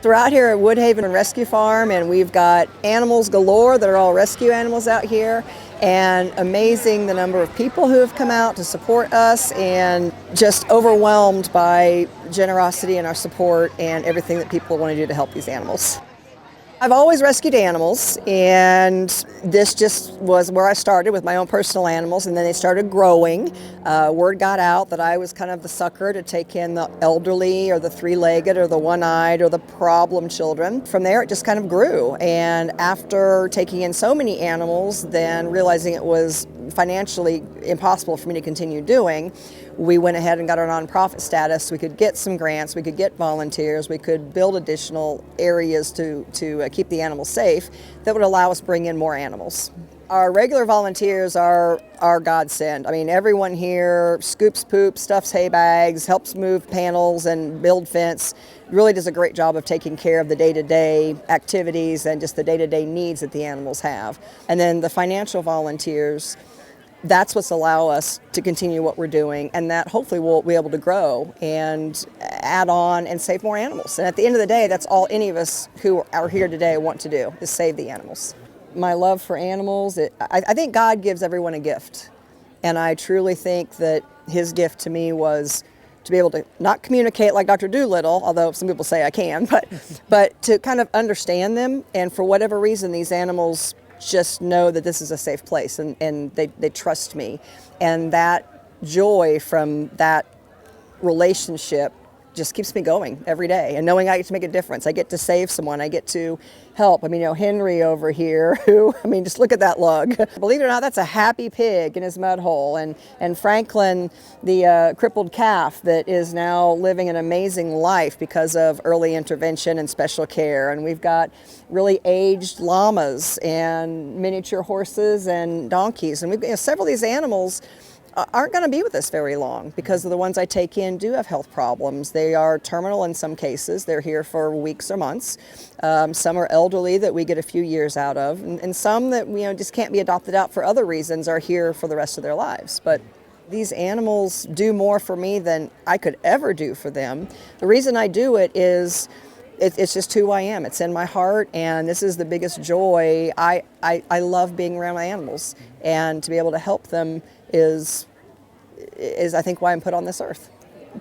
We're out here at Woodhaven Rescue Farm, and we've got animals galore that are all rescue animals out here, and amazing the number of people who have come out to support us, and just overwhelmed by generosity and our support and everything that people want to do to help these animals. I've always rescued animals, and this just was where I started with my own personal animals, and then they started growing. Word got out that I was kind of the sucker to take in the elderly or the three-legged or the one-eyed or the problem children. From there, it just kind of grew, and after taking in so many animals, then realizing it was financially impossible for me to continue doing, we went ahead and got our nonprofit status. We could get some grants, we could get volunteers, we could build additional areas to keep the animals safe that would allow us to bring in more animals. Our regular volunteers are godsend. I mean, everyone here scoops poop, stuffs hay bags, helps move panels and build fence, really does a great job of taking care of the day-to-day activities and just the day-to-day needs that the animals have. And then the financial volunteers, that's what's allow us to continue what we're doing, and that hopefully we'll be able to grow and add on and save more animals. And at the end of the day, that's all any of us who are here today want to do, is save the animals. My love for animals, I think God gives everyone a gift, and I truly think that his gift to me was to be able to not communicate like Dr. Doolittle, although some people say I can, but to kind of understand them, and for whatever reason these animals just know that this is a safe place, and they trust me. And that joy from that relationship just keeps me going every day, and knowing I get to make a difference. I get to save someone, I get to help. I mean, Henry over here, just look at that lug. Believe it or not, that's a happy pig in his mud hole. And Franklin, the crippled calf that is now living an amazing life because of early intervention and special care. And we've got really aged llamas and miniature horses and donkeys. And we've several of these animals aren't going to be with us very long because the ones I take in do have health problems. They are terminal in some cases. They're here for weeks or months. Some are elderly that we get a few years out of, and some that just can't be adopted out for other reasons are here for the rest of their lives. But these animals do more for me than I could ever do for them. The reason I do it is it's just who I am. It's in my heart, and this is the biggest joy. I love being around my animals, and to be able to help them is I think why I'm put on this earth.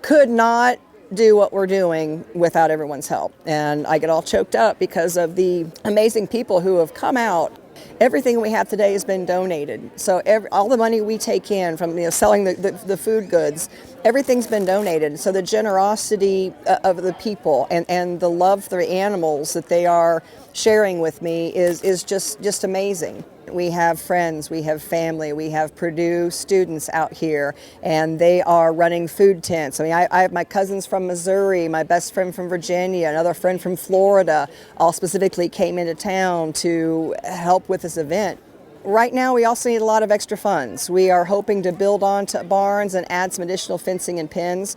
Could not do what we're doing without everyone's help, and I get all choked up because of the amazing people who have come out. Everything we have today has been donated. So all the money we take in from selling the food goods, everything's been donated. So the generosity of the people and the love for the animals that they are sharing with me is just amazing. We have friends, we have family, we have Purdue students out here, and they are running food tents. I mean, I have my cousins from Missouri, my best friend from Virginia, another friend from Florida, all specifically came into town to help with this event. Right now, we also need a lot of extra funds. We are hoping to build on to barns and add some additional fencing and pens.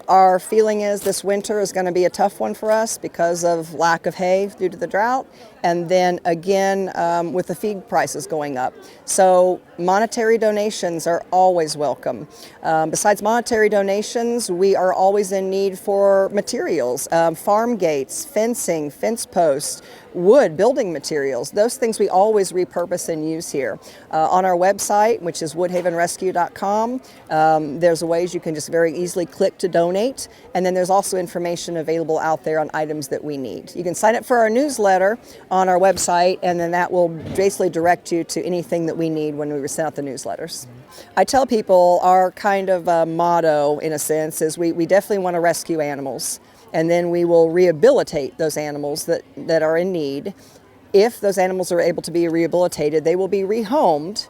Our feeling is this winter is going to be a tough one for us because of lack of hay due to the drought, and then again with the feed prices going up. So monetary donations are always welcome. Besides monetary donations, we are always in need for materials, farm gates, fencing, fence posts, wood, building materials. Those things we always repurpose and use here. On our website, which is woodhavenrescue.com, there's ways you can just very easily click to donate, and then there's also information available out there on items that we need. You can sign up for our newsletter on our website, and then that will basically direct you to anything that we need when we send out the newsletters. I tell people our kind of motto, in a sense, is we definitely want to rescue animals, and then we will rehabilitate those animals that are in need. If those animals are able to be rehabilitated, they will be rehomed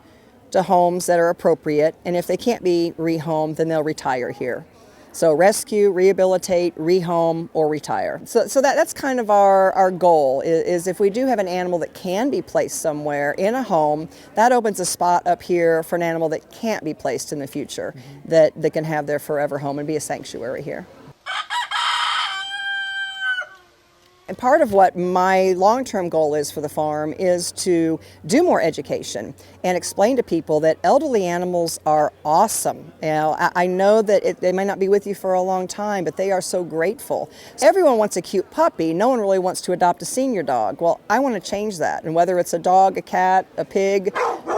to homes that are appropriate, and if they can't be rehomed, then they'll retire here. So rescue, rehabilitate, rehome, or retire. So that's kind of our goal, is if we do have an animal that can be placed somewhere in a home, that opens a spot up here for an animal that can't be placed in the future, that can have their forever home and be a sanctuary here. And part of what my long-term goal is for the farm is to do more education and explain to people that elderly animals are awesome. You know, I know that they may not be with you for a long time, but they are so grateful. Everyone wants a cute puppy. No one really wants to adopt a senior dog. Well, I want to change that. And whether it's a dog, a cat, a pig,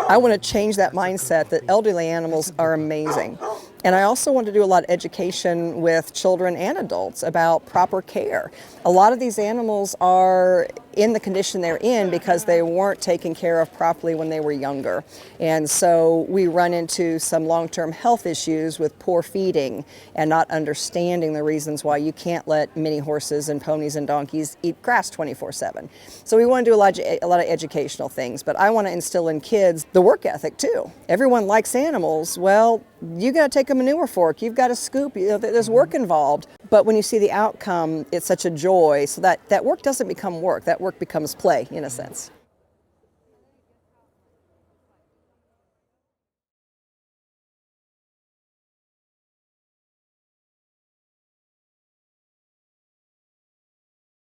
I want to change that mindset that elderly animals are amazing. And I also want to do a lot of education with children and adults about proper care. A lot of these animals are in the condition they're in because they weren't taken care of properly when they were younger. And so we run into some long-term health issues with poor feeding and not understanding the reasons why you can't let many horses and ponies and donkeys eat grass 24/7. So we want to do a lot of educational things, but I want to instill in kids the work ethic too. Everyone likes animals. Well, you got to take a manure fork, you've got to scoop, there's work involved. But when you see the outcome, it's such a joy. So that work doesn't become work, that work becomes play in a sense.